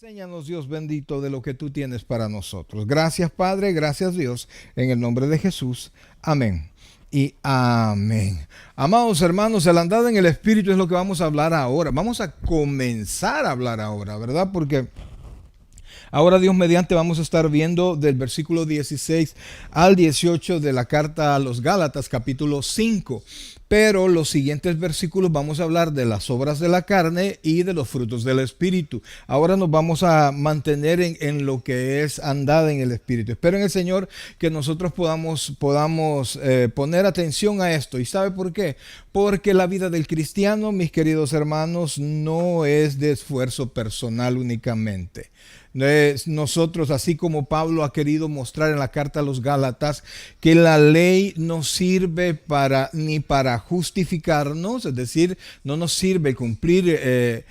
Enséñanos, Dios bendito, de lo que tú tienes para nosotros. Gracias, Padre, gracias, Dios, en el nombre de Jesús. Amén. Y amén. Amados hermanos, el andar en el Espíritu es lo que vamos a hablar ahora. Vamos a comenzar a hablar ahora, ¿verdad? Porque ahora Dios mediante vamos a estar viendo del versículo 16 al 18 de la carta a los Gálatas, capítulo 5. Pero los siguientes versículos vamos a hablar de las obras de la carne y de los frutos del Espíritu. Ahora nos vamos a mantener en lo que es andar en el Espíritu. Espero en el Señor que nosotros podamos poner atención a esto. ¿Y sabe por qué? Porque la vida del cristiano, mis queridos hermanos, no es de esfuerzo personal únicamente. Nosotros, así como Pablo ha querido mostrar en la carta a los Gálatas, que la ley no sirve ni para justificarnos, es decir, no nos sirve cumplir,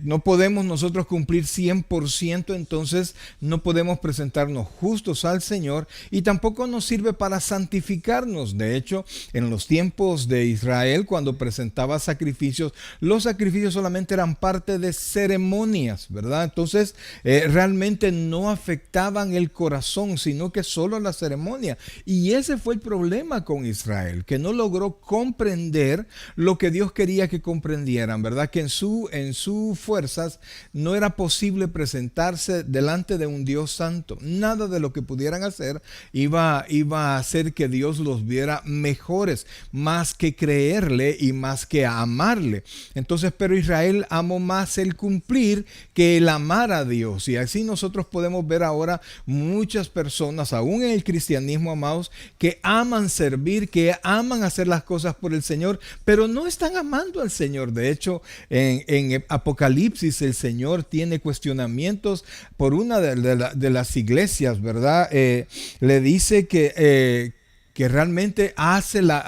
no podemos nosotros cumplir 100%, entonces no podemos presentarnos justos al Señor, y tampoco nos sirve para santificarnos. De hecho, en los tiempos de Israel, cuando presentaba sacrificios, los sacrificios solamente eran parte de ceremonias, ¿verdad? Entonces, realmente no afectaban el corazón, sino que solo la ceremonia. Y ese fue el problema con Israel, que no logró comprender lo que Dios quería que comprendieran, ¿verdad? Que en sus fuerzas no era posible presentarse delante de un Dios santo. Nada de lo que pudieran hacer iba a hacer que Dios los viera mejores, más que creerle y más que amarle. Entonces, pero Israel amó más el cumplir que el amar a Dios. Y así nosotros podemos ver ahora muchas personas, aún en el cristianismo, amados, que aman servir, que aman hacer las cosas por el Señor, pero no están amando al Señor. De hecho, en Apocalipsis el Señor tiene cuestionamientos por una de las iglesias, ¿verdad? Le dice que realmente hace la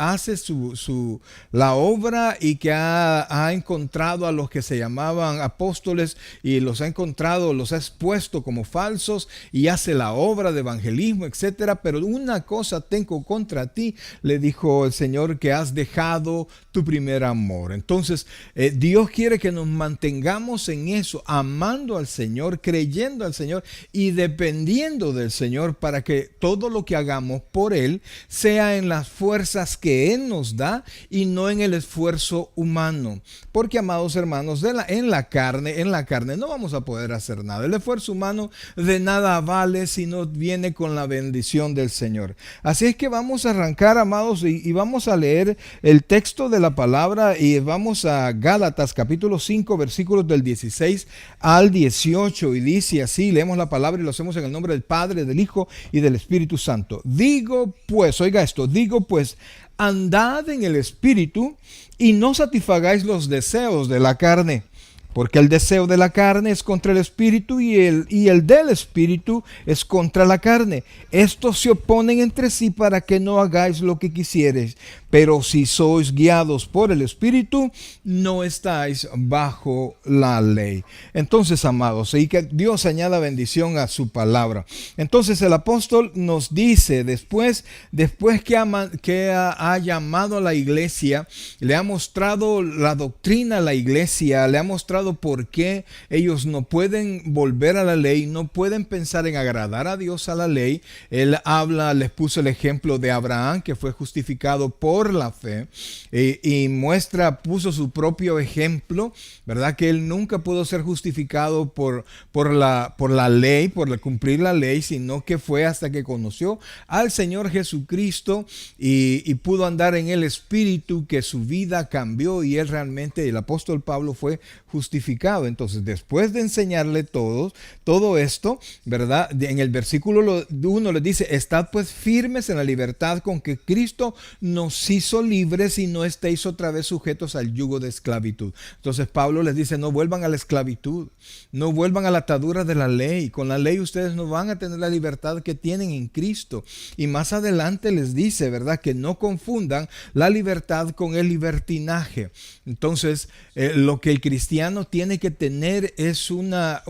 obra y que ha encontrado a los que se llamaban apóstoles y los ha encontrado, los ha expuesto como falsos y hace la obra de evangelismo, etcétera. Pero una cosa tengo contra ti, le dijo el Señor, que has dejado tu primer amor. Entonces, Dios quiere que nos mantengamos en eso, amando al Señor, creyendo al Señor y dependiendo del Señor, para que todo lo que hagamos por Él sea en las fuerzas que Él nos da y no en el esfuerzo humano. Porque, amados hermanos, en la carne no vamos a poder hacer nada. El esfuerzo humano de nada vale si no viene con la bendición del Señor. Así es que vamos a arrancar, amados, y vamos a leer el texto de la palabra, y vamos a Gálatas capítulo 5, versículos del 16 al 18, y dice así, leemos la palabra y lo hacemos en el nombre del Padre, del Hijo y del Espíritu Santo. Oiga esto, digo pues, andad en el Espíritu y no satisfagáis los deseos de la carne, porque el deseo de la carne es contra el Espíritu y el del Espíritu es contra la carne. Estos se oponen entre sí para que no hagáis lo que quisiereis. Pero si sois guiados por el Espíritu, no estáis bajo la ley. Entonces, amados, y que Dios añada bendición a su palabra. Entonces el apóstol nos dice, después que ha llamado a la iglesia, le ha mostrado la doctrina a la iglesia, le ha mostrado por qué ellos no pueden volver a la ley, no pueden pensar en agradar a Dios a la ley. Él les puso el ejemplo de Abraham, que fue justificado por la fe, y puso su propio ejemplo, ¿verdad? Que él nunca pudo ser justificado por la ley, por cumplir la ley, sino que fue hasta que conoció al Señor Jesucristo y pudo andar en el Espíritu, que su vida cambió y él realmente, el apóstol Pablo, fue justificado. Entonces, después de enseñarle todo esto, ¿verdad? En el versículo 1 les dice, estad pues firmes en la libertad con que Cristo nos hizo libres, y no estéis otra vez sujetos al yugo de esclavitud. Entonces Pablo les dice, no vuelvan a la esclavitud, no vuelvan a la atadura de la ley. Con la ley ustedes no van a tener la libertad que tienen en Cristo. Y más adelante les dice, ¿verdad?, que no confundan la libertad con el libertinaje. Entonces, lo que el cristiano tiene que tener es una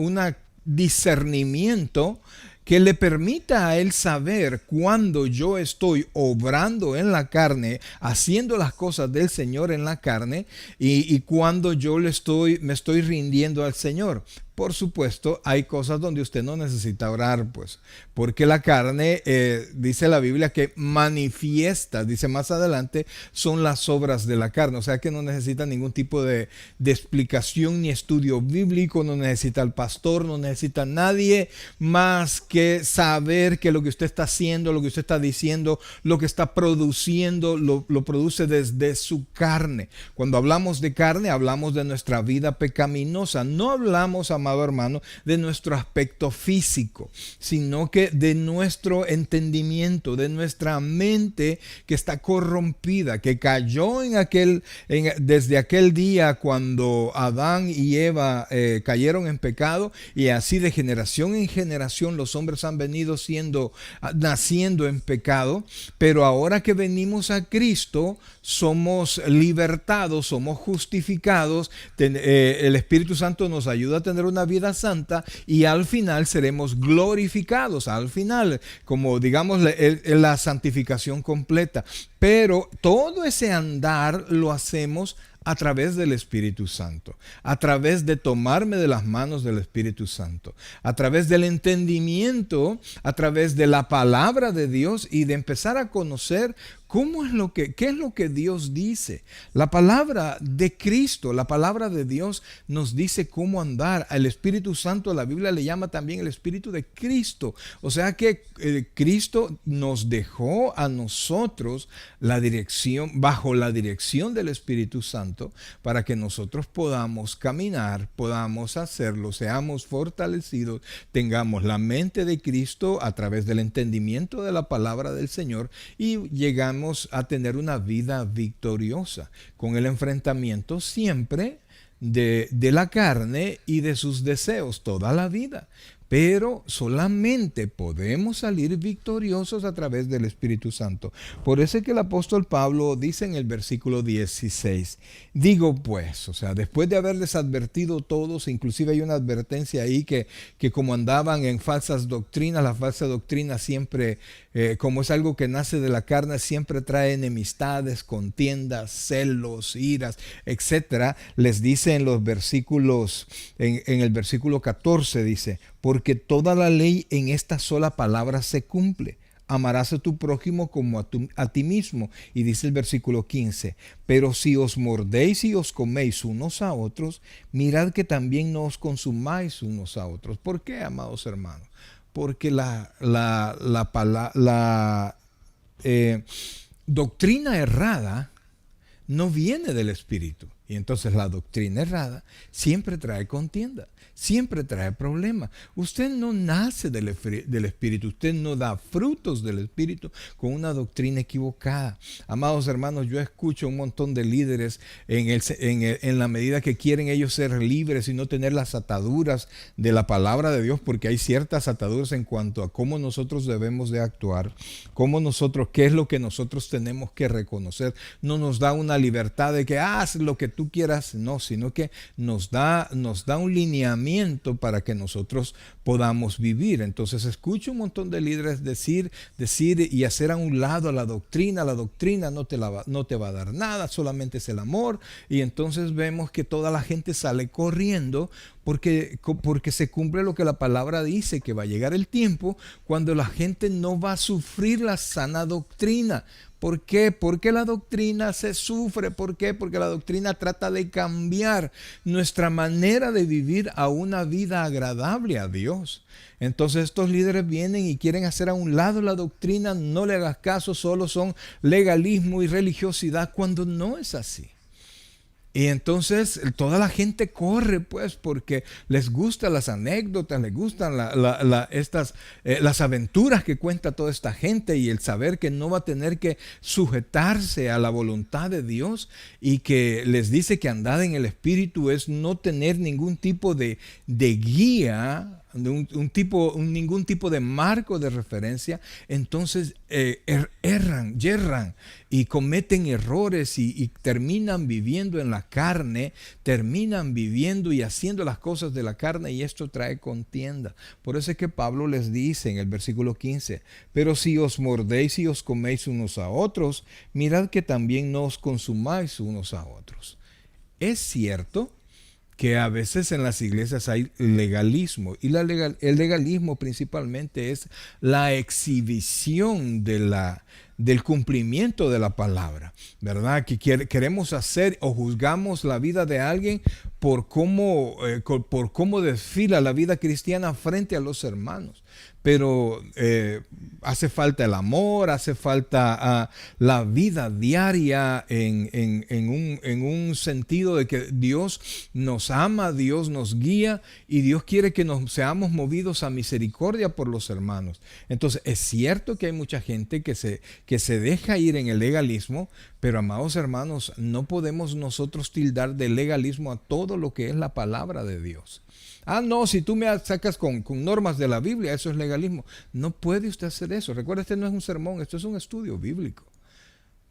discernimiento que le permita a él saber cuando yo estoy obrando en la carne, haciendo las cosas del Señor en la carne, y cuando yo me estoy rindiendo al Señor. Por supuesto, hay cosas donde usted no necesita orar, pues, porque la carne, dice la Biblia, que manifiesta, dice más adelante, son las obras de la carne. O sea que no necesita ningún tipo de explicación ni estudio bíblico, no necesita el pastor, no necesita nadie más que saber que lo que usted está haciendo, lo que usted está diciendo, lo que está produciendo, lo produce desde su carne. Cuando hablamos de carne, hablamos de nuestra vida pecaminosa. No hablamos, amado hermano, de nuestro aspecto físico, sino que de nuestro entendimiento, de nuestra mente que está corrompida, que cayó desde aquel día cuando Adán y Eva cayeron en pecado, y así de generación en generación los hombres han venido naciendo en pecado, pero ahora que venimos a Cristo, somos libertados, somos justificados, el Espíritu Santo nos ayuda a tener una vida santa y al final seremos glorificados, al final, como digamos la santificación completa. Pero todo ese andar lo hacemos a través del Espíritu Santo, a través de tomarme de las manos del Espíritu Santo, a través del entendimiento, a través de la palabra de Dios y de empezar a conocer qué es lo que Dios dice. La palabra de Cristo, la palabra de Dios nos dice cómo andar. Al Espíritu Santo, la Biblia le llama también el Espíritu de Cristo. O sea que Cristo nos dejó a nosotros la dirección, bajo la dirección del Espíritu Santo, para que nosotros podamos caminar, podamos hacerlo, seamos fortalecidos, tengamos la mente de Cristo a través del entendimiento de la palabra del Señor y llegamos a tener una vida victoriosa con el enfrentamiento siempre de la carne y de sus deseos toda la vida. Pero solamente podemos salir victoriosos a través del Espíritu Santo. Por eso es que el apóstol Pablo dice en el versículo 16, digo pues, o sea, después de haberles advertido todos, inclusive hay una advertencia ahí que como andaban en falsas doctrinas, la falsa doctrina siempre, como es algo que nace de la carne, siempre trae enemistades, contiendas, celos, iras, etcétera. Les dice en los versículos, en el versículo 14 dice, porque toda la ley en esta sola palabra se cumple. Amarás a tu prójimo como a ti mismo. Y dice el versículo 15, pero si os mordéis y os coméis unos a otros, mirad que también no os consumáis unos a otros. ¿Por qué, amados hermanos? Porque la doctrina errada no viene del Espíritu. Y entonces la doctrina errada siempre trae contienda, siempre trae problemas. Usted no nace del Espíritu, usted no da frutos del Espíritu con una doctrina equivocada. Amados hermanos, yo escucho un montón de líderes en la medida que quieren ellos ser libres y no tener las ataduras de la palabra de Dios, porque hay ciertas ataduras en cuanto a cómo nosotros debemos de actuar, qué es lo que nosotros tenemos que reconocer. No nos da una libertad de que haz lo que tú quieras, no, sino que nos da un lineamiento para que nosotros podamos vivir. Entonces escucho un montón de líderes decir y hacer a un lado a la doctrina no te va a dar nada, solamente es el amor, y entonces vemos que toda la gente sale corriendo porque se cumple lo que la palabra dice, que va a llegar el tiempo cuando la gente no va a sufrir la sana doctrina. ¿Por qué? Porque la doctrina se sufre. ¿Por qué? Porque la doctrina trata de cambiar nuestra manera de vivir a una vida agradable a Dios. Entonces estos líderes vienen y quieren hacer a un lado la doctrina, no le hagas caso, solo son legalismo y religiosidad, cuando no es así. Y entonces toda la gente corre, pues, porque les gustan las anécdotas, les gustan las aventuras que cuenta toda esta gente, y el saber que no va a tener que sujetarse a la voluntad de Dios, y que les dice que andar en el Espíritu es no tener ningún tipo de guía, ningún tipo de marco de referencia. Entonces yerran y cometen errores y terminan viviendo en la carne, terminan viviendo y haciendo las cosas de la carne, y esto trae contienda. Por eso es que Pablo les dice en el versículo 15, pero si os mordéis y os coméis unos a otros, mirad que también no os consumáis unos a otros. Es cierto que a veces en las iglesias hay legalismo, y el legalismo principalmente es la exhibición del cumplimiento de la palabra, ¿verdad? Que queremos hacer o juzgamos la vida de alguien por cómo desfila la vida cristiana frente a los hermanos. Pero hace falta el amor, hace falta la vida diaria en un sentido de que Dios nos ama, Dios nos guía y Dios quiere que nos seamos movidos a misericordia por los hermanos. Entonces es cierto que hay mucha gente que se deja ir en el legalismo, pero amados hermanos, no podemos nosotros tildar de legalismo a todo lo que es la palabra de Dios. Ah, no, si tú me sacas con normas de la Biblia, eso es legalismo. No puede usted hacer eso. Recuerda, este no es un sermón, esto es un estudio bíblico.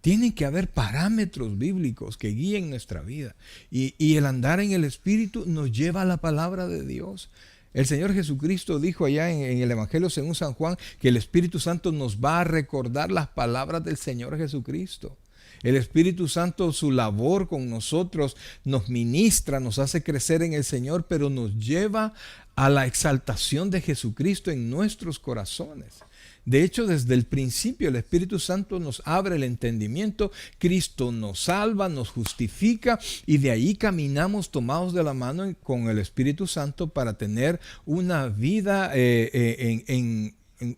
Tiene que haber parámetros bíblicos que guíen nuestra vida. Y el andar en el Espíritu nos lleva a la palabra de Dios. El Señor Jesucristo dijo allá en el Evangelio según San Juan que el Espíritu Santo nos va a recordar las palabras del Señor Jesucristo. El Espíritu Santo, su labor con nosotros, nos ministra, nos hace crecer en el Señor, pero nos lleva a la exaltación de Jesucristo en nuestros corazones. De hecho, desde el principio el Espíritu Santo nos abre el entendimiento, Cristo nos salva, nos justifica y de ahí caminamos tomados de la mano con el Espíritu Santo para tener una vida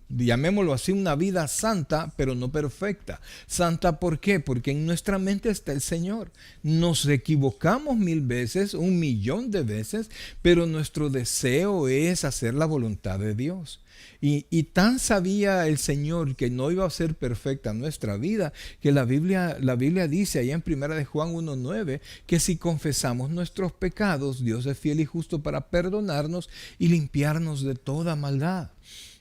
llamémoslo así, una vida santa, pero no perfecta. Santa, ¿por qué? Porque en nuestra mente está el Señor. Nos equivocamos 1000 veces, 1.000.000 de veces, pero nuestro deseo es hacer la voluntad de Dios. Y tan sabía el Señor que no iba a ser perfecta nuestra vida, que la Biblia dice allá en 1 de Juan 1:9 que si confesamos nuestros pecados, Dios es fiel y justo para perdonarnos y limpiarnos de toda maldad.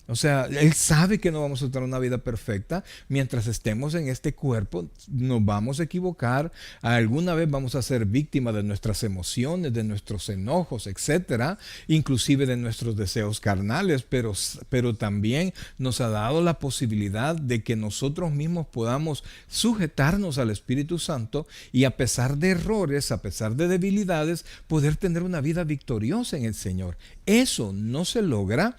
O sea, Él sabe que no vamos a tener una vida perfecta. Mientras estemos en este cuerpo, nos vamos a equivocar. Alguna vez vamos a ser víctimas de nuestras emociones, de nuestros enojos, etcétera, inclusive de nuestros deseos carnales, pero también nos ha dado la posibilidad de que nosotros mismos podamos sujetarnos al Espíritu Santo y a pesar de errores, a pesar de debilidades, poder tener una vida victoriosa en el Señor. Eso no se logra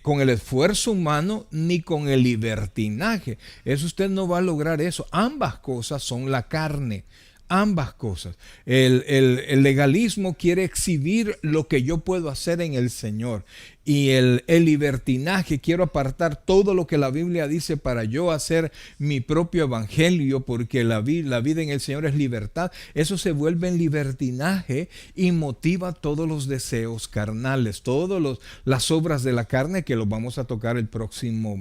con el esfuerzo humano ni con el libertinaje. Eso usted no va a lograr eso. Ambas cosas son la carne. Ambas cosas. El legalismo quiere exhibir lo que yo puedo hacer en el Señor. Y el libertinaje, quiero apartar todo lo que la Biblia dice para yo hacer mi propio evangelio, porque la vida en el Señor es libertad. Eso se vuelve en libertinaje y motiva todos los deseos carnales, todas las obras de la carne, que los vamos a tocar el próximo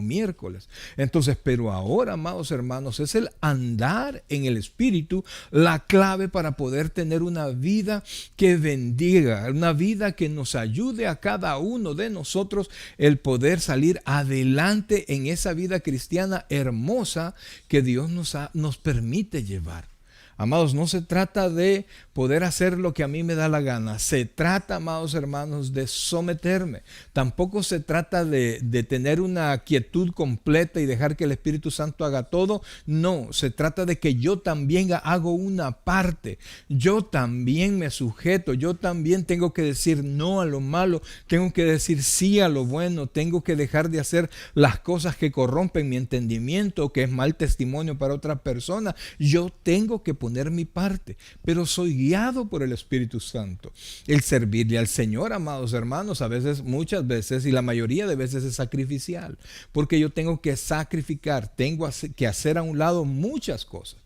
miércoles. Entonces, pero ahora, amados hermanos, es el andar en el Espíritu la clave para poder tener una vida que bendiga, una vida que nos ayude a cada uno de nosotros el poder salir adelante en esa vida cristiana hermosa que Dios nos permite llevar. Amados, no se trata de poder hacer lo que a mí me da la gana. Se trata, amados hermanos, de someterme. Tampoco se trata de tener una quietud completa y dejar que el Espíritu Santo haga todo. No, se trata de que yo también hago una parte. Yo también me sujeto. Yo también tengo que decir no a lo malo. Tengo que decir sí a lo bueno. Tengo que dejar de hacer las cosas que corrompen mi entendimiento, que es mal testimonio para otra persona. Yo tengo que poner mi parte, pero soy guiado por el Espíritu Santo. El servirle al Señor, amados hermanos, muchas veces y la mayoría de veces es sacrificial, porque yo tengo que sacrificar, tengo que hacer a un lado muchas cosas.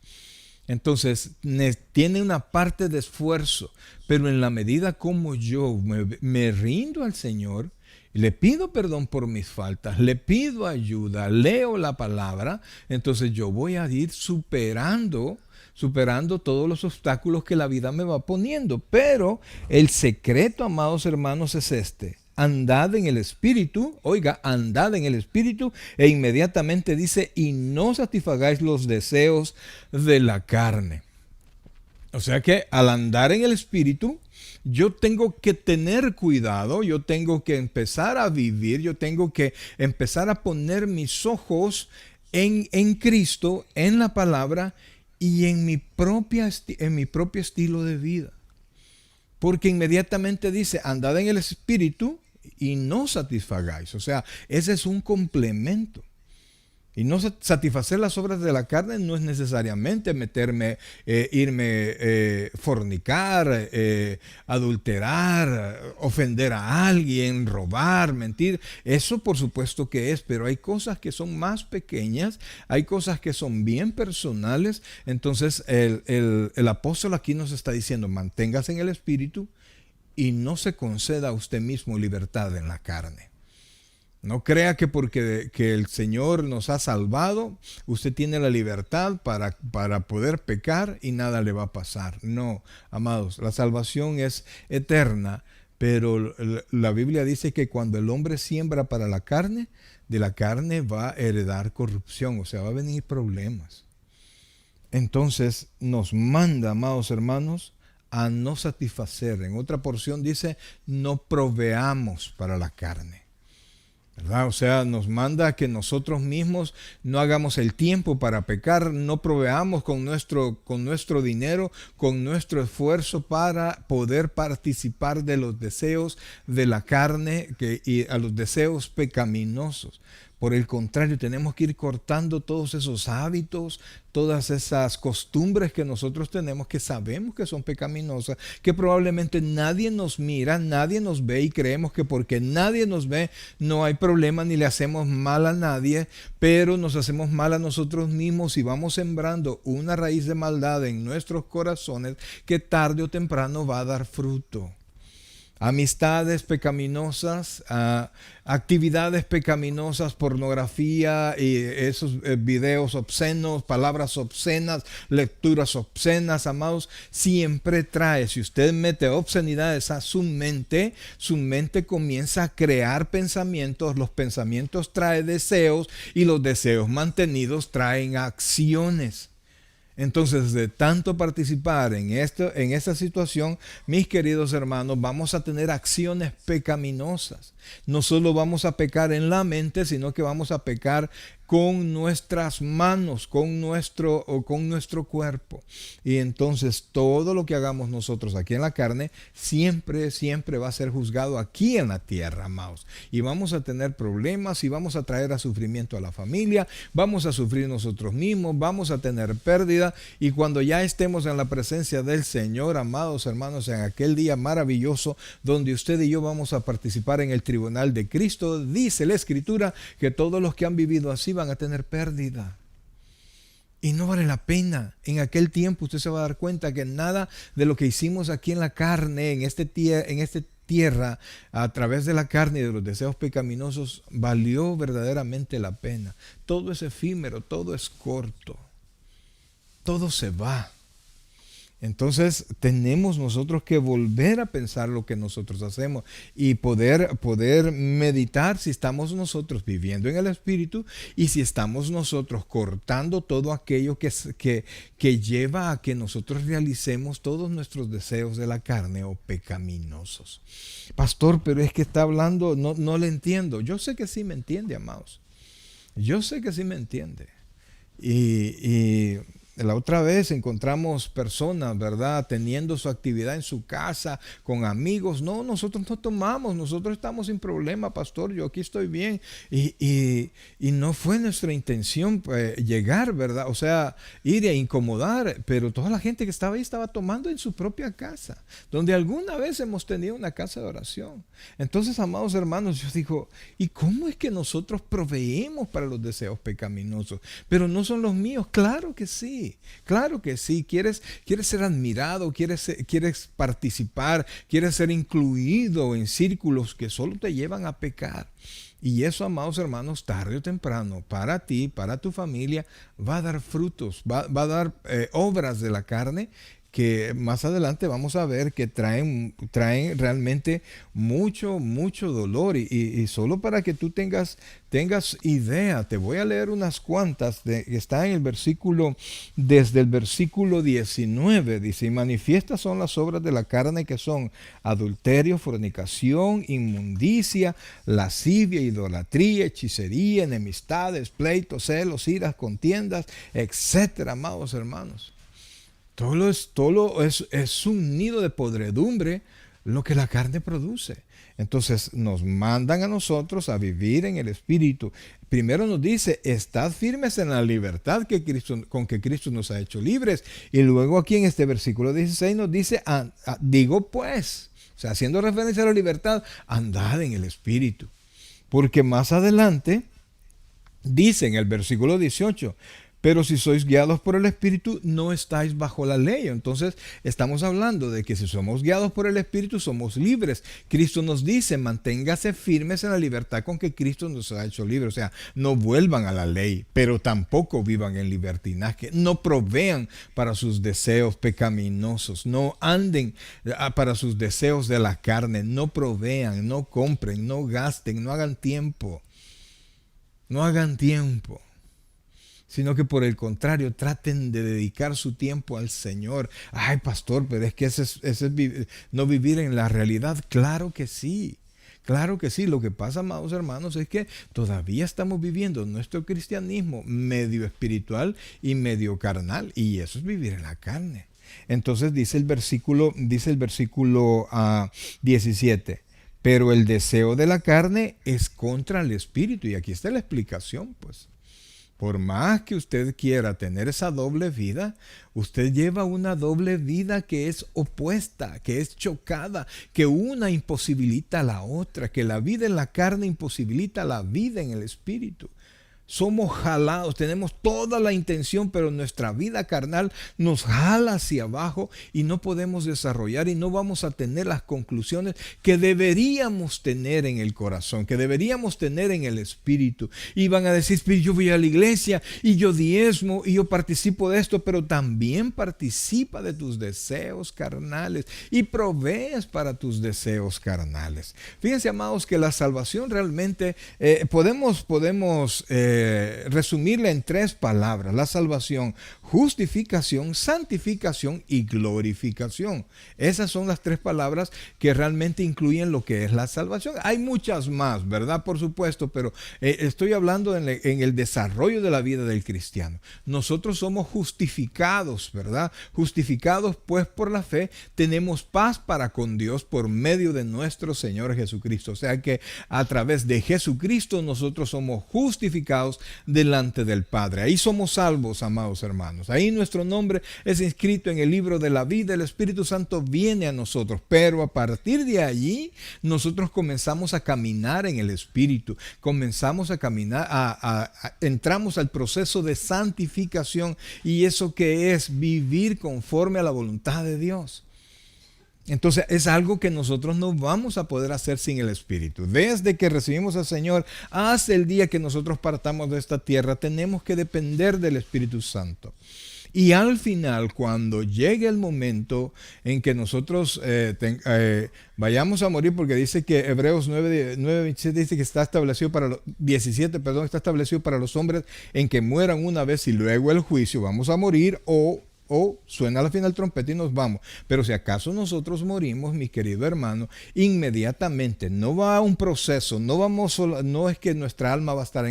Entonces, tiene una parte de esfuerzo, pero en la medida como yo me rindo al Señor, le pido perdón por mis faltas, le pido ayuda, leo la palabra, entonces yo voy a ir superando todos los obstáculos que la vida me va poniendo. Pero el secreto, amados hermanos, es este: andad en el Espíritu, andad en el Espíritu, e inmediatamente dice, y no satisfagáis los deseos de la carne. O sea que al andar en el Espíritu, yo tengo que tener cuidado, yo tengo que empezar a vivir, yo tengo que empezar a poner mis ojos en Cristo, en la palabra y en mi propio estilo de vida. Porque inmediatamente dice, andad en el espíritu y no satisfagáis. O sea, ese es un complemento. Y no satisfacer las obras de la carne no es necesariamente meterme, fornicar, adulterar, ofender a alguien, robar, mentir. Eso por supuesto que es, pero hay cosas que son más pequeñas, hay cosas que son bien personales. Entonces el apóstol aquí nos está diciendo, manténgase en el espíritu y no se conceda a usted mismo libertad en la carne. No crea que porque que el Señor nos ha salvado, usted tiene la libertad para poder pecar y nada le va a pasar. No, amados, la salvación es eterna, pero la Biblia dice que cuando el hombre siembra para la carne, de la carne va a heredar corrupción, o sea, va a venir problemas. Entonces nos manda, amados hermanos, a no satisfacer. En otra porción dice, no proveamos para la carne. ¿Verdad? O sea, nos manda a que nosotros mismos no hagamos el tiempo para pecar, no proveamos con nuestro dinero, con nuestro esfuerzo para poder participar de los deseos de la carne y a los deseos pecaminosos. Por el contrario, tenemos que ir cortando todos esos hábitos, todas esas costumbres que nosotros tenemos, que sabemos que son pecaminosas, que probablemente nadie nos mira, nadie nos ve y creemos que porque nadie nos ve no hay problema ni le hacemos mal a nadie, pero nos hacemos mal a nosotros mismos y vamos sembrando una raíz de maldad en nuestros corazones que tarde o temprano va a dar fruto. Amistades pecaminosas, actividades pecaminosas, pornografía y esos videos obscenos, palabras obscenas, lecturas obscenas, amados, siempre trae. Si usted mete obscenidades a su mente comienza a crear pensamientos, los pensamientos traen deseos y los deseos mantenidos traen acciones. Entonces, de tanto participar en esta situación, mis queridos hermanos, vamos a tener acciones pecaminosas. No solo vamos a pecar en la mente, sino que vamos a pecar con nuestras manos, con nuestro cuerpo. Y entonces todo lo que hagamos nosotros aquí en la carne, siempre va a ser juzgado aquí en la tierra, amados. Y vamos a tener problemas y vamos a traer a sufrimiento a la familia, vamos a sufrir nosotros mismos, vamos a tener pérdida. Y cuando ya estemos en la presencia del Señor, amados hermanos, en aquel día maravilloso donde usted y yo vamos a participar en el tribunal de Cristo, dice la Escritura que todos los que han vivido así van a tener pérdida. Y no vale la pena. En aquel tiempo usted se va a dar cuenta que nada de lo que hicimos aquí en la carne, en esta tierra, a través de la carne y de los deseos pecaminosos, valió verdaderamente la pena. Todo es efímero, todo es corto. Todo se va. Entonces tenemos nosotros que volver a pensar lo que nosotros hacemos y poder meditar si estamos nosotros viviendo en el Espíritu y si estamos nosotros cortando todo aquello que lleva a que nosotros realicemos todos nuestros deseos de la carne o pecaminosos. Pastor, pero es que está hablando, no le entiendo. Yo sé que sí me entiende, amados. Yo sé que sí me entiende. Y la otra vez encontramos personas, ¿verdad?, teniendo su actividad en su casa, con amigos. No, nosotros no tomamos, nosotros estamos sin problema, pastor, yo aquí estoy bien. Y no fue nuestra intención llegar, ¿verdad? O sea, ir a incomodar, pero toda la gente que estaba ahí estaba tomando en su propia casa, donde alguna vez hemos tenido una casa de oración. Entonces, amados hermanos, yo digo, ¿y cómo es que nosotros proveemos para los deseos pecaminosos? Pero no son los míos, claro que sí. Claro que sí, quieres ser admirado, quieres participar, quieres ser incluido en círculos que solo te llevan a pecar. Y eso, amados hermanos, tarde o temprano, para ti, para tu familia, va a dar frutos, va a dar obras de la carne que más adelante vamos a ver que traen realmente mucho dolor. Y solo para que tú tengas idea, te voy a leer unas cuantas que está en el versículo, desde el versículo 19, dice: y manifiestas son las obras de la carne, que son adulterio, fornicación, inmundicia, lascivia, idolatría, hechicería, enemistades, pleitos, celos, iras, contiendas, etcétera, amados hermanos. Es un nido de podredumbre lo que la carne produce. Entonces nos mandan a nosotros a vivir en el Espíritu. Primero nos dice, estad firmes en la libertad con que Cristo nos ha hecho libres. Y luego aquí en este versículo 16 nos dice, digo pues, o sea, haciendo referencia a la libertad, andad en el Espíritu. Porque más adelante dice en el versículo 18, pero si sois guiados por el Espíritu, no estáis bajo la ley. Entonces, estamos hablando de que si somos guiados por el Espíritu, somos libres. Cristo nos dice, manténgase firmes en la libertad con que Cristo nos ha hecho libres. O sea, no vuelvan a la ley, pero tampoco vivan en libertinaje. No provean para sus deseos pecaminosos. No anden para sus deseos de la carne. No provean, no compren, no gasten, no hagan tiempo. No hagan tiempo. Sino que por el contrario, traten de dedicar su tiempo al Señor. Ay, pastor, pero es que ese es no vivir en la realidad. Claro que sí, claro que sí. Lo que pasa, amados hermanos, es que todavía estamos viviendo nuestro cristianismo medio espiritual y medio carnal. Y eso es vivir en la carne. Entonces dice el versículo 17. Pero el deseo de la carne es contra el espíritu. Y aquí está la explicación, pues. Por más que usted quiera tener esa doble vida, usted lleva una doble vida que es opuesta, que es chocada, que una imposibilita a la otra, que la vida en la carne imposibilita la vida en el espíritu. Somos jalados, tenemos toda la intención, pero nuestra vida carnal nos jala hacia abajo y no podemos desarrollar y no vamos a tener las conclusiones que deberíamos tener en el corazón, que deberíamos tener en el espíritu. Y van a decir, yo voy a la iglesia y yo diezmo y yo participo de esto, pero también participa de tus deseos carnales y provees para tus deseos carnales. Fíjense, amados, que la salvación realmente podemos resumirla en 3 palabras. La salvación: justificación, santificación y glorificación. Esas son las 3 palabras que realmente incluyen lo que es la salvación. Hay muchas más, ¿verdad? Por supuesto, pero estoy hablando en el desarrollo de la vida del cristiano. Nosotros somos justificados, ¿verdad? Justificados pues por la fe, tenemos paz para con Dios por medio de nuestro Señor Jesucristo. O sea que a través de Jesucristo nosotros somos justificados delante del Padre. Ahí somos salvos, amados hermanos. Ahí nuestro nombre es inscrito en el libro de la vida. El Espíritu Santo viene a nosotros, pero a partir de allí nosotros comenzamos a caminar en el Espíritu. Comenzamos a caminar, entramos al proceso de santificación, y eso que es vivir conforme a la voluntad de Dios. Entonces es algo que nosotros no vamos a poder hacer sin el Espíritu. Desde que recibimos al Señor hasta el día que nosotros partamos de esta tierra, tenemos que depender del Espíritu Santo. Y al final, cuando llegue el momento en que nosotros vayamos a morir, porque dice que Hebreos 9:27 dice que está establecido para 17, perdón, está establecido para los hombres en que mueran una vez y luego el juicio, vamos a morir o suena al final trompeta y nos vamos. Pero si acaso nosotros morimos, mi querido hermano, inmediatamente no va a un proceso, no es que nuestra alma va a estar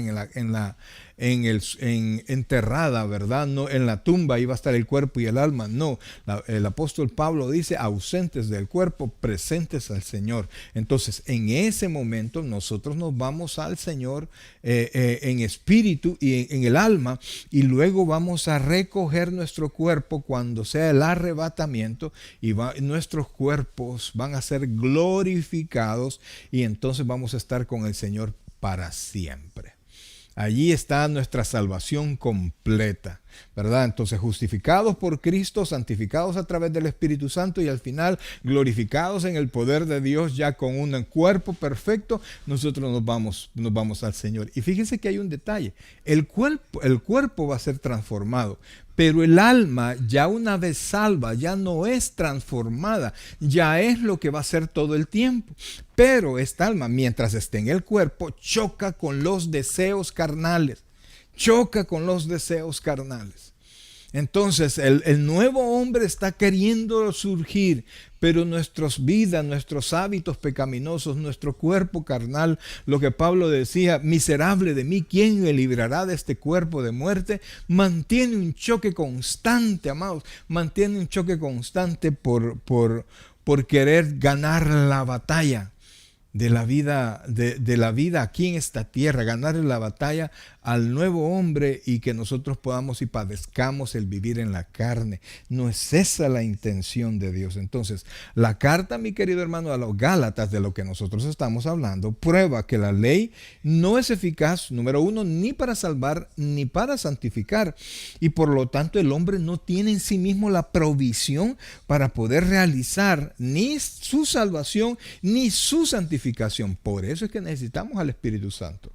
enterrada, ¿verdad? No, en la tumba iba a estar el cuerpo y el alma. No, el apóstol Pablo dice, ausentes del cuerpo, presentes al Señor. Entonces, en ese momento nosotros nos vamos al Señor en espíritu y en el alma, y luego vamos a recoger nuestro cuerpo cuando sea el arrebatamiento, y nuestros cuerpos van a ser glorificados, y entonces vamos a estar con el Señor para siempre. Allí está nuestra salvación completa, ¿verdad? Entonces, justificados por Cristo, santificados a través del Espíritu Santo y al final glorificados en el poder de Dios, ya con un cuerpo perfecto, nosotros nos vamos al Señor. Y fíjense que hay un detalle: el cuerpo va a ser transformado, pero el alma, ya una vez salva, ya no es transformada, ya es lo que va a ser todo el tiempo. Pero esta alma, mientras esté en el cuerpo, choca con los deseos carnales. Choca con los deseos carnales. Entonces, el nuevo hombre está queriendo surgir, pero nuestras vidas, nuestros hábitos pecaminosos, nuestro cuerpo carnal, lo que Pablo decía, miserable de mí, ¿quién me librará de este cuerpo de muerte? Mantiene un choque constante, amados, mantiene un choque constante por querer ganar la batalla de la vida aquí en esta tierra, ganar la batalla al nuevo hombre y que nosotros podamos y padezcamos el vivir en la carne. No es esa la intención de Dios. Entonces, la carta, mi querido hermano, a los Gálatas, de lo que nosotros estamos hablando, prueba que la ley no es eficaz, número uno, ni para salvar ni para santificar. Y por lo tanto, el hombre no tiene en sí mismo la provisión para poder realizar ni su salvación ni su santificación. Por eso es que necesitamos al Espíritu Santo.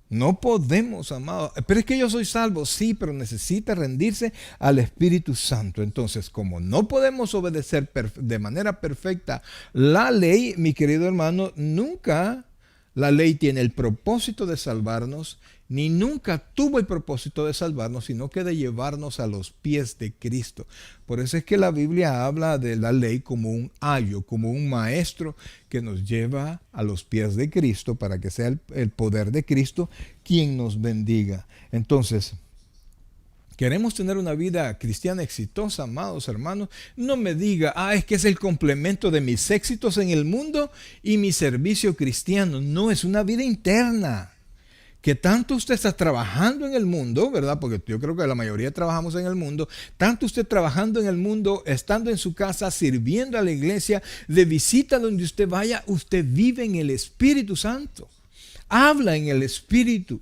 No podemos, amados. Pero es que yo soy salvo. Sí, pero necesita rendirse al Espíritu Santo. Entonces, como no podemos obedecer de manera perfecta la ley, mi querido hermano, nunca la ley tiene el propósito de salvarnos, ni nunca tuvo el propósito de salvarnos, sino que de llevarnos a los pies de Cristo. Por eso es que la Biblia habla de la ley como un ayo, como un maestro que nos lleva a los pies de Cristo para que sea el poder de Cristo quien nos bendiga. Entonces, queremos tener una vida cristiana exitosa, amados hermanos. No me diga, es que es el complemento de mis éxitos en el mundo y mi servicio cristiano. No, es una vida interna. Que tanto usted está trabajando en el mundo, ¿verdad? Porque yo creo que la mayoría trabajamos en el mundo. Tanto usted trabajando en el mundo, estando en su casa, sirviendo a la iglesia, de visita donde usted vaya, usted vive en el Espíritu Santo. Habla en el Espíritu.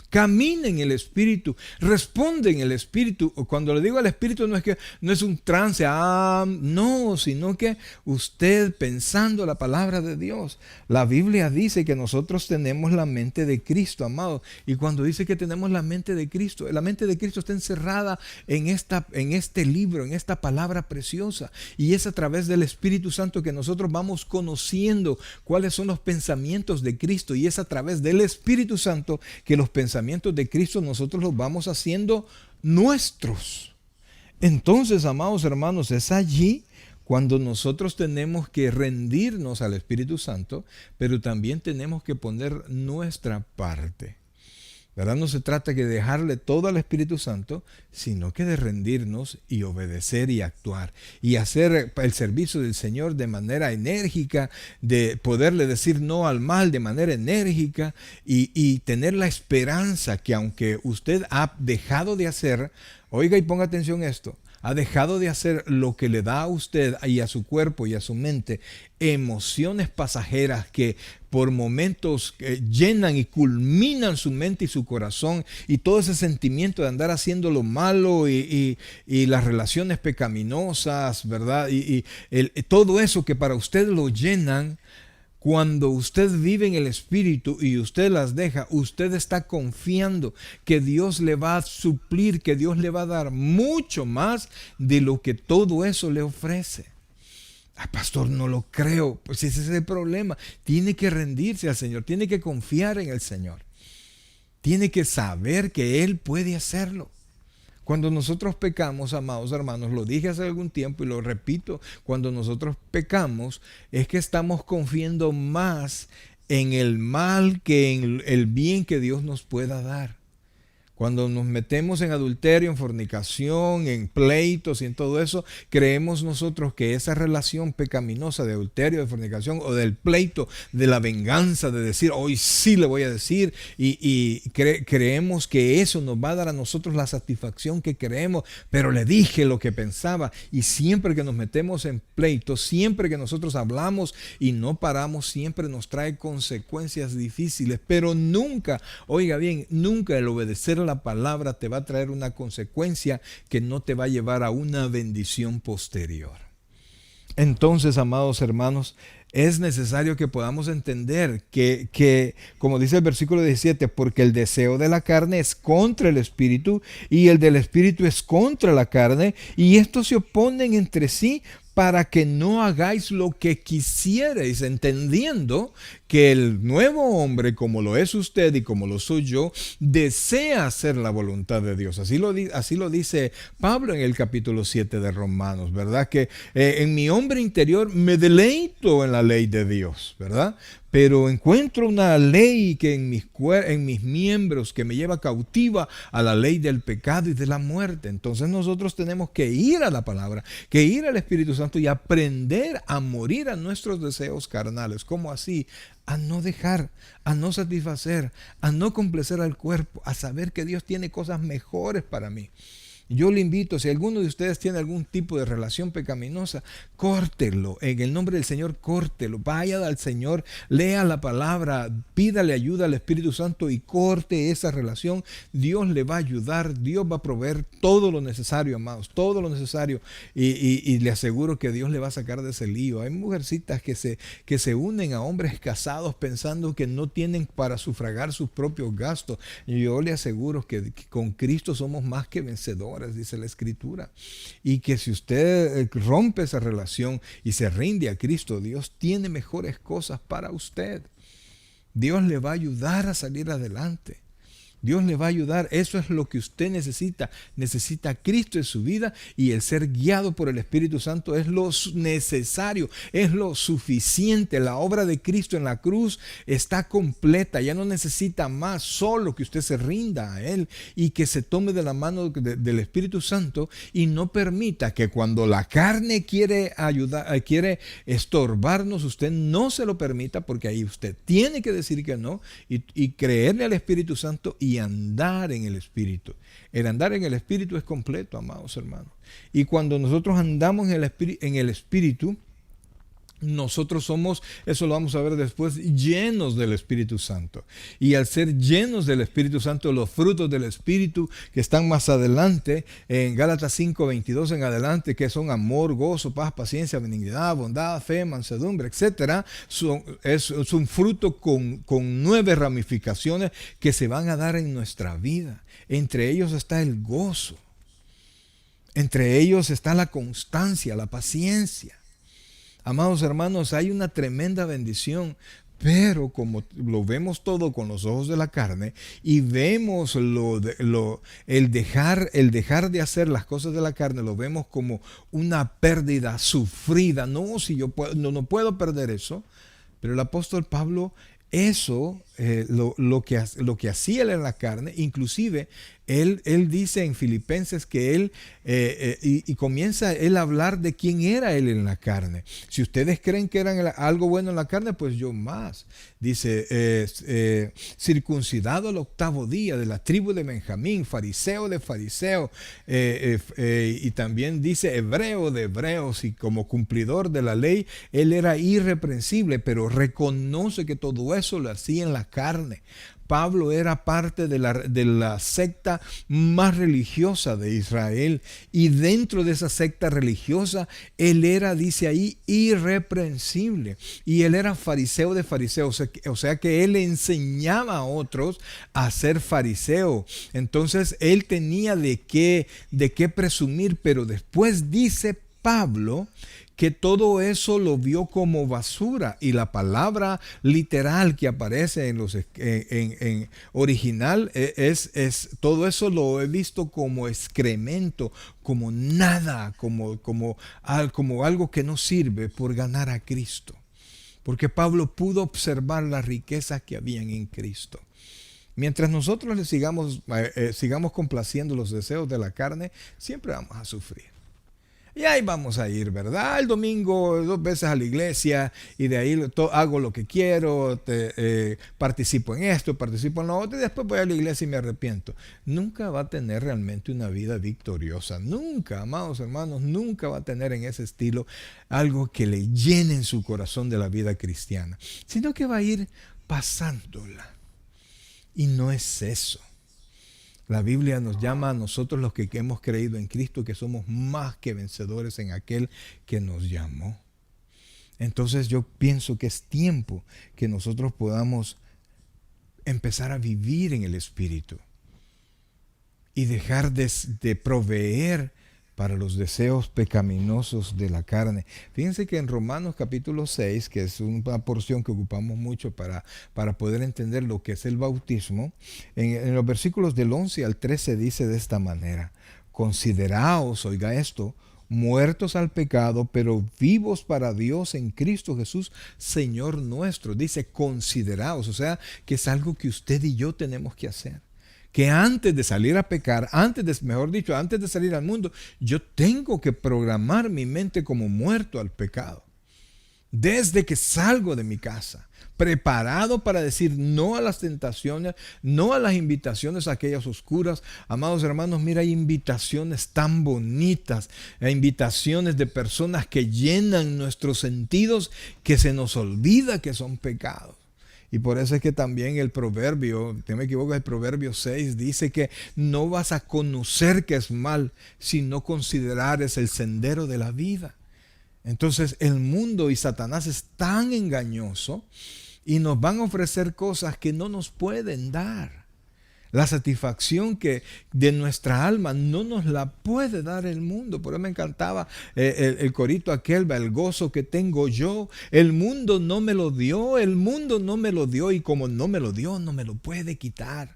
Camina en el Espíritu, responde en el Espíritu. Cuando le digo al Espíritu no es un trance, no, sino que usted pensando la palabra de Dios. La Biblia dice que nosotros tenemos la mente de Cristo, amado. Y cuando dice que tenemos la mente de Cristo está encerrada en este libro, en esta palabra preciosa. Y es a través del Espíritu Santo que nosotros vamos conociendo cuáles son los pensamientos de Cristo. Y es a través del Espíritu Santo que los pensamientos de Cristo nosotros los vamos haciendo nuestros. Entonces, amados hermanos, es allí cuando nosotros tenemos que rendirnos al Espíritu Santo, pero también tenemos que poner nuestra parte. ¿Verdad? No se trata de dejarle todo al Espíritu Santo, sino que de rendirnos y obedecer y actuar. Y hacer el servicio del Señor de manera enérgica, de poderle decir no al mal de manera enérgica y tener la esperanza que aunque usted ha dejado de hacer, oiga y ponga atención a esto, ha dejado de hacer lo que le da a usted y a su cuerpo y a su mente emociones pasajeras que por momentos llenan y culminan su mente y su corazón, y todo ese sentimiento de andar haciendo lo malo y las relaciones pecaminosas, ¿verdad? Y todo eso que para usted lo llenan. Cuando usted vive en el Espíritu y usted las deja, usted está confiando que Dios le va a suplir, que Dios le va a dar mucho más de lo que todo eso le ofrece. Pastor, no lo creo. Pues ese es el problema. Tiene que rendirse al Señor, tiene que confiar en el Señor. Tiene que saber que Él puede hacerlo. Cuando nosotros pecamos, amados hermanos, lo dije hace algún tiempo y lo repito, cuando nosotros pecamos es que estamos confiando más en el mal que en el bien que Dios nos pueda dar. Cuando nos metemos en adulterio, en fornicación, en pleitos y en todo eso, creemos nosotros que esa relación pecaminosa de adulterio, de fornicación o del pleito, de la venganza, de decir, hoy sí le voy a decir, creemos que eso nos va a dar a nosotros la satisfacción que queremos, pero le dije lo que pensaba. Y siempre que nos metemos en pleitos, siempre que nosotros hablamos y no paramos, siempre nos trae consecuencias difíciles, pero nunca, oiga bien, nunca el obedecer la palabra te va a traer una consecuencia que no te va a llevar a una bendición posterior. Entonces, amados hermanos, es necesario que podamos entender que, como dice el versículo 17, porque el deseo de la carne es contra el espíritu y el del espíritu es contra la carne, y estos se oponen entre sí para que no hagáis lo que quisierais, entendiendo que el nuevo hombre, como lo es usted y como lo soy yo, desea hacer la voluntad de Dios. Así lo dice Pablo en el capítulo 7 de Romanos, ¿verdad? Que en mi hombre interior me deleito en la ley de Dios, ¿verdad? Pero encuentro una ley que en mis miembros que me lleva cautiva a la ley del pecado y de la muerte. Entonces nosotros tenemos que ir a la palabra, que ir al Espíritu Santo y aprender a morir a nuestros deseos carnales. ¿Cómo así? A no dejar, a no satisfacer, a no complacer al cuerpo, a saber que Dios tiene cosas mejores para mí. Yo le invito, si alguno de ustedes tiene algún tipo de relación pecaminosa, córtelo. En el nombre del Señor, córtelo. Vaya al Señor, lea la palabra, pídale ayuda al Espíritu Santo y corte esa relación. Dios le va a ayudar, Dios va a proveer todo lo necesario, amados, todo lo necesario. Y le aseguro que Dios le va a sacar de ese lío. Hay mujercitas que se unen a hombres casados pensando que no tienen para sufragar sus propios gastos. Y yo le aseguro que con Cristo somos más que vencedores, dice la Escritura, y que si usted rompe esa relación y se rinde a Cristo, Dios tiene mejores cosas para usted. Dios le va a ayudar a salir adelante. Dios le va a ayudar. Eso es lo que usted necesita. Necesita a Cristo en su vida, y el ser guiado por el Espíritu Santo es lo necesario, es lo suficiente. La obra de Cristo en la cruz está completa. Ya no necesita más, solo que usted se rinda a Él y que se tome de la mano del Espíritu Santo y no permita que cuando la carne quiere ayudar, quiere estorbarnos, usted no se lo permita, porque ahí usted tiene que decir que no y creerle al Espíritu Santo y andar en el Espíritu. El andar en el Espíritu es completo, amados hermanos. Y cuando nosotros andamos en el Espíritu, nosotros somos, eso lo vamos a ver después, llenos del Espíritu Santo. Y al ser llenos del Espíritu Santo, los frutos del Espíritu que están más adelante, en Gálatas 5:22 en adelante, que son amor, gozo, paz, paciencia, benignidad, bondad, fe, mansedumbre, etcétera, es un fruto con 9 ramificaciones que se van a dar en nuestra vida. Entre ellos está el gozo. Entre ellos está la constancia, la paciencia. Amados hermanos, hay una tremenda bendición, pero como lo vemos todo con los ojos de la carne y vemos el dejar de hacer las cosas de la carne, lo vemos como una pérdida sufrida. No, si yo no puedo perder eso. Pero el apóstol Pablo, eso, lo que hacía él en la carne, inclusive él dice en Filipenses que él, y comienza él a hablar de quién era él en la carne. Si ustedes creen que eran algo bueno en la carne, pues yo más. Dice, circuncidado al 8º día, de la tribu de Benjamín, fariseo de fariseos, y también dice hebreo de hebreos, y como cumplidor de la ley, él era irreprensible, pero reconoce que todo eso lo hacía en la carne. Pablo era parte de la secta más religiosa de Israel, y dentro de esa secta religiosa él era, dice ahí, irreprensible, y él era fariseo de fariseos, o sea que él enseñaba a otros a ser fariseo. Entonces él tenía de qué presumir, pero después dice Pablo que todo eso lo vio como basura, y la palabra literal que aparece en original es todo eso lo he visto como excremento, como nada, como algo que no sirve por ganar a Cristo. Porque Pablo pudo observar las riquezas que habían en Cristo. Mientras nosotros le sigamos complaciendo los deseos de la carne, siempre vamos a sufrir. Y ahí vamos a ir, ¿verdad? El domingo 2 veces a la iglesia, y de ahí hago lo que quiero, participo en esto, participo en lo otro, y después voy a la iglesia y me arrepiento. Nunca va a tener realmente una vida victoriosa. Nunca, amados hermanos, nunca va a tener en ese estilo algo que le llene en su corazón de la vida cristiana. Sino que va a ir pasándola. Y no es eso. La Biblia nos llama a nosotros, los que hemos creído en Cristo, que somos más que vencedores en aquel que nos llamó. Entonces yo pienso que es tiempo que nosotros podamos empezar a vivir en el Espíritu y dejar de proveer para los deseos pecaminosos de la carne. Fíjense que en Romanos capítulo 6, que es una porción que ocupamos mucho para poder entender lo que es el bautismo, en los versículos del 11 al 13 dice de esta manera: consideraos, oiga esto, muertos al pecado, pero vivos para Dios en Cristo Jesús, Señor nuestro. Dice consideraos, o sea, que es algo que usted y yo tenemos que hacer. Que antes de salir a pecar, mejor dicho, antes de salir al mundo, yo tengo que programar mi mente como muerto al pecado. Desde que salgo de mi casa, preparado para decir no a las tentaciones, no a las invitaciones aquellas oscuras. Amados hermanos, mira, hay invitaciones tan bonitas, hay invitaciones de personas que llenan nuestros sentidos, que se nos olvida que son pecados. Y por eso es que también el proverbio, no me equivoco, el proverbio 6 dice que no vas a conocer que es mal si no considerares el sendero de la vida. Entonces el mundo y Satanás es tan engañoso y nos van a ofrecer cosas que no nos pueden dar. La satisfacción que de nuestra alma no nos la puede dar el mundo. Por eso me encantaba el corito aquel, el gozo que tengo yo. El mundo no me lo dio, y como no me lo dio, no me lo puede quitar.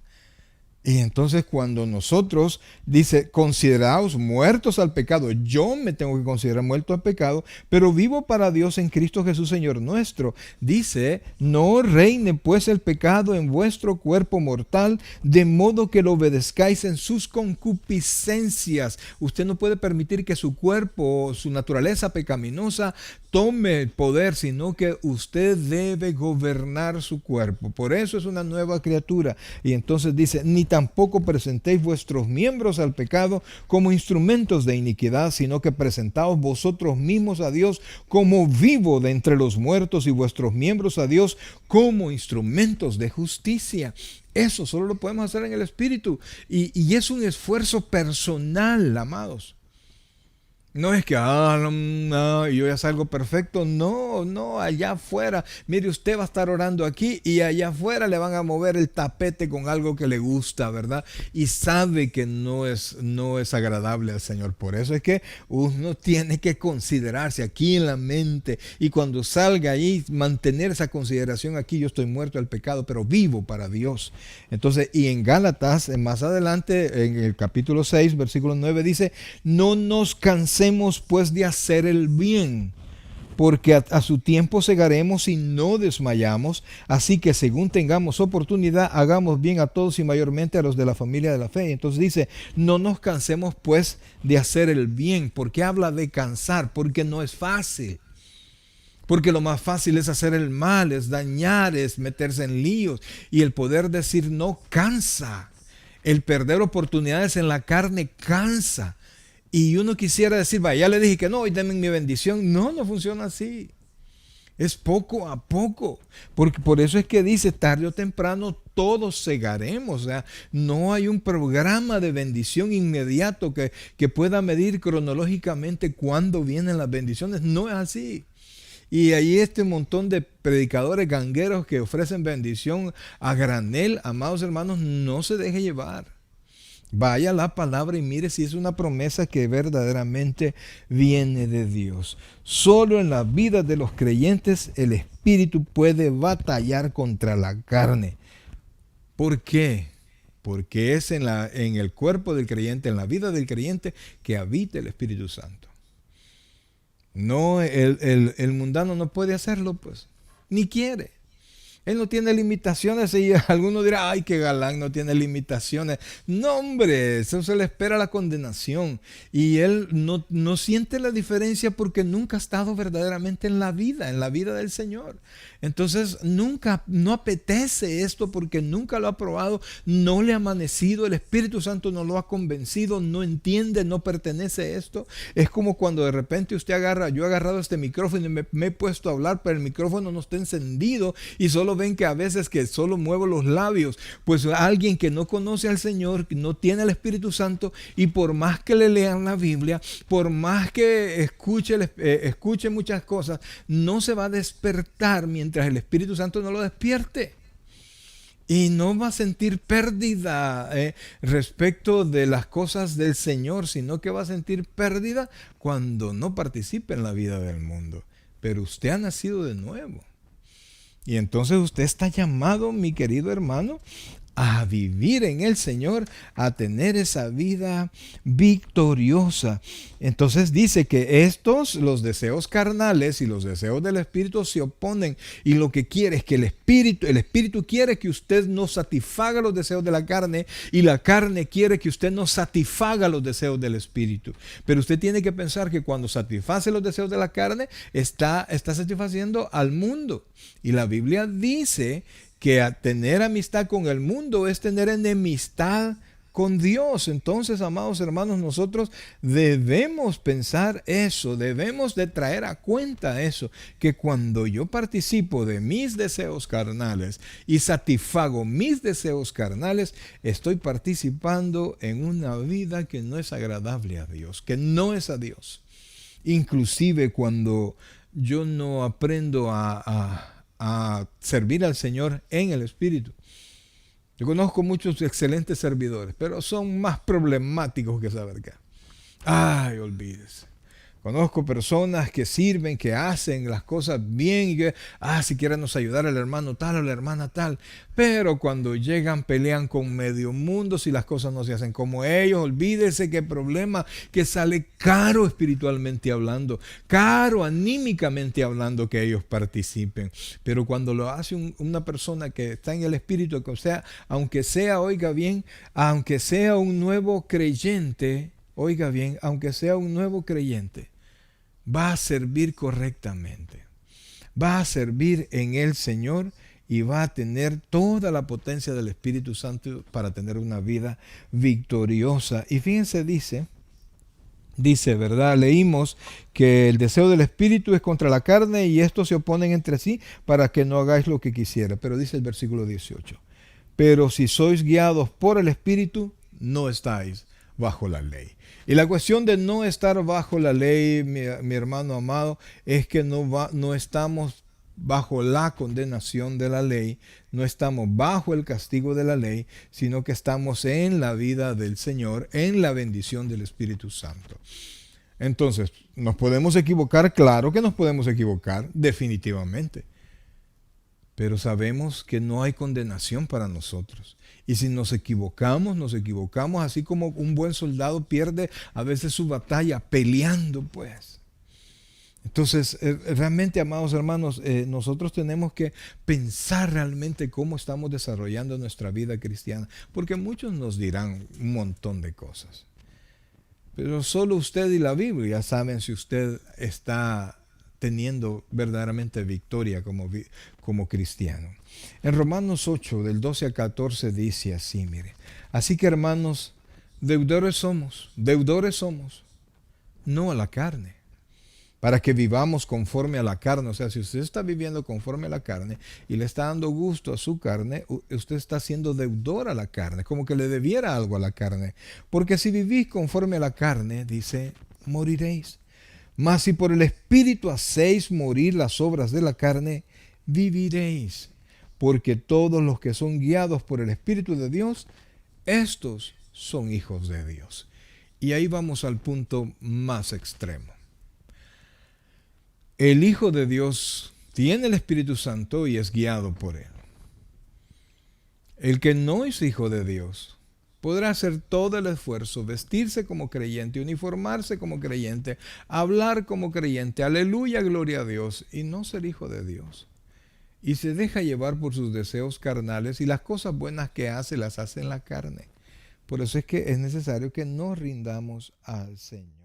Y entonces cuando nosotros, dice, consideraos muertos al pecado, yo me tengo que considerar muerto al pecado, pero vivo para Dios en Cristo Jesús, Señor nuestro. Dice, no reine pues el pecado en vuestro cuerpo mortal, de modo que lo obedezcáis en sus concupiscencias. Usted no puede permitir que su cuerpo, su naturaleza pecaminosa, tome el poder, sino que usted debe gobernar su cuerpo. Por eso es una nueva criatura. Y entonces dice, ni tampoco presentéis vuestros miembros al pecado como instrumentos de iniquidad, sino que presentaos vosotros mismos a Dios como vivo de entre los muertos y vuestros miembros a Dios como instrumentos de justicia. Eso solo lo podemos hacer en el Espíritu. Y es un esfuerzo personal, amados. No es que, yo ya salgo perfecto. No, allá afuera. Mire, usted va a estar orando aquí y allá afuera le van a mover el tapete con algo que le gusta, ¿verdad? Y sabe que no es agradable al Señor. Por eso es que uno tiene que considerarse aquí en la mente y cuando salga ahí, mantener esa consideración aquí. Yo estoy muerto al pecado, pero vivo para Dios. Entonces, y en Gálatas, más adelante, en el capítulo 6, versículo 9, dice, no nos cansemos pues de hacer el bien, porque a su tiempo segaremos y no desmayamos. Así que según tengamos oportunidad, hagamos bien a todos y mayormente a los de la familia de la fe. Entonces dice, no nos cansemos pues de hacer el bien. ¿Por qué habla de cansar? Porque no es fácil. Porque lo más fácil es hacer el mal, es dañar, es meterse en líos. Y el poder decir no cansa. El perder oportunidades en la carne cansa. Y uno quisiera decir, vaya, ya le dije que no, hoy denme mi bendición. No funciona así. Es poco a poco. Porque por eso es que dice, tarde o temprano todos segaremos. O sea, no hay un programa de bendición inmediato que pueda medir cronológicamente cuándo vienen las bendiciones. No es así. Y ahí este montón de predicadores gangueros que ofrecen bendición a granel, amados hermanos, no se deje llevar. Vaya a la palabra y mire si es una promesa que verdaderamente viene de Dios. Solo en la vida de los creyentes el Espíritu puede batallar contra la carne. ¿Por qué? Porque es en el cuerpo del creyente, en la vida del creyente, que habita el Espíritu Santo. No, el mundano no puede hacerlo, pues, ni quiere. Él no tiene limitaciones y alguno dirá, ay, qué galán, no tiene limitaciones. No, hombre, eso se le espera la condenación. Y él no siente la diferencia porque nunca ha estado verdaderamente en la vida del Señor. Entonces, no apetece esto porque nunca lo ha probado, no le ha amanecido, el Espíritu Santo no lo ha convencido, no entiende, no pertenece a esto. Es como cuando de repente yo he agarrado este micrófono y me he puesto a hablar, pero el micrófono no está encendido y solo ven que a veces que solo muevo los labios. Pues alguien que no conoce al Señor, que no tiene el Espíritu Santo, y por más que le lean la Biblia, por más que escuche muchas cosas, no se va a despertar mientras el Espíritu Santo no lo despierte. Y no va a sentir pérdida respecto de las cosas del Señor, sino que va a sentir pérdida cuando no participe en la vida del mundo. Pero usted ha nacido de nuevo. Y entonces usted está llamado, mi querido hermano, a vivir en el Señor, a tener esa vida victoriosa. Entonces dice que los deseos carnales y los deseos del Espíritu se oponen, y lo que quiere es que el Espíritu quiere que usted no satisfaga los deseos de la carne, y la carne quiere que usted no satisfaga los deseos del Espíritu. Pero usted tiene que pensar que cuando satisface los deseos de la carne, está satisfaciendo al mundo. Y la Biblia dice que a tener amistad con el mundo es tener enemistad con Dios. Entonces, amados hermanos, nosotros debemos pensar eso, debemos de traer a cuenta eso, que cuando yo participo de mis deseos carnales y satisfago mis deseos carnales, estoy participando en una vida que no es agradable a Dios, que no es a Dios. Inclusive cuando yo no aprendo a servir al Señor en el Espíritu. Yo conozco muchos excelentes servidores, pero son más problemáticos que saber qué. Ay, olvídese. Conozco personas que sirven, que hacen las cosas bien y que, si quieren nos ayudar al hermano tal o la hermana tal. Pero cuando llegan pelean con medio mundo si las cosas no se hacen como ellos. Olvídese qué problema, que sale caro espiritualmente hablando, caro anímicamente hablando que ellos participen. Pero cuando lo hace una persona que está en el Espíritu, o sea, aunque sea, oiga bien, aunque sea un nuevo creyente, oiga bien, aunque sea un nuevo creyente, va a servir correctamente, va a servir en el Señor y va a tener toda la potencia del Espíritu Santo para tener una vida victoriosa. Y fíjense, dice, ¿verdad? Leímos que el deseo del Espíritu es contra la carne y estos se oponen entre sí para que no hagáis lo que quisiera. Pero dice el versículo 18, pero si sois guiados por el Espíritu, no estáis bajo la ley. Y la cuestión de no estar bajo la ley, mi hermano amado, es que no estamos bajo la condenación de la ley, no estamos bajo el castigo de la ley, sino que estamos en la vida del Señor, en la bendición del Espíritu Santo. Entonces, ¿nos podemos equivocar? Claro que nos podemos equivocar, definitivamente. Pero sabemos que no hay condenación para nosotros. Y si nos equivocamos así como un buen soldado pierde a veces su batalla peleando, pues. Entonces, realmente, amados hermanos, nosotros tenemos que pensar realmente cómo estamos desarrollando nuestra vida cristiana, porque muchos nos dirán un montón de cosas. Pero solo usted y la Biblia saben si usted está teniendo verdaderamente victoria como cristiano. En Romanos 8, del 12 al 14, dice así, mire. Así que, hermanos, deudores somos, no a la carne, para que vivamos conforme a la carne. O sea, si usted está viviendo conforme a la carne y le está dando gusto a su carne, usted está siendo deudor a la carne, como que le debiera algo a la carne. Porque si vivís conforme a la carne, dice, moriréis. Mas si por el Espíritu hacéis morir las obras de la carne, viviréis. Porque todos los que son guiados por el Espíritu de Dios, estos son hijos de Dios. Y ahí vamos al punto más extremo. El Hijo de Dios tiene el Espíritu Santo y es guiado por Él. El que no es hijo de Dios podrá hacer todo el esfuerzo, vestirse como creyente, uniformarse como creyente, hablar como creyente, aleluya, gloria a Dios, y no ser hijo de Dios. Y se deja llevar por sus deseos carnales y las cosas buenas que hace las hace en la carne. Por eso es que es necesario que nos rindamos al Señor.